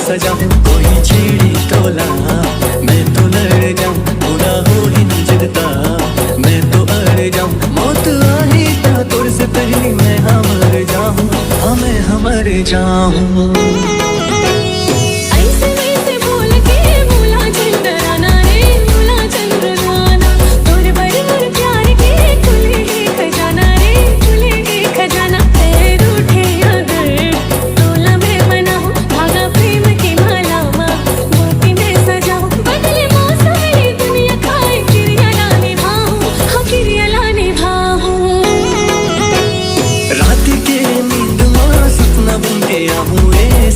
सजाऊं, कोई छेड़ी तोला मैं तो लड़ जाऊं, पूरा हो ही न जिदता मैं तो अड़ जाऊं, मौत आनी था तुझसे पहले मैं हमर जाऊं, हमें हमर जाऊं।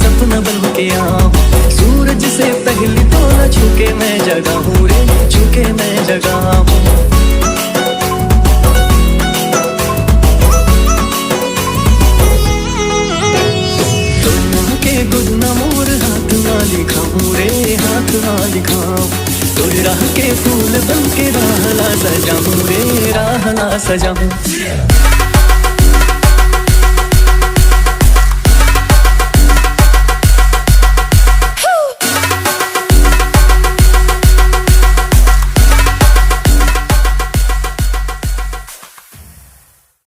सपना बन के आऊं, सूरज से पहले तो न छुके मैं जगा हूँ रे, छुके मैं जगा हूँ। तुम के गुड न मोर हाथ ना लिखा हूँ रे, हाथ ना लिखा हूँ, तुझ राह के फूल बन के राह ला सजा हूँ रे, राह ला सजा हूँ।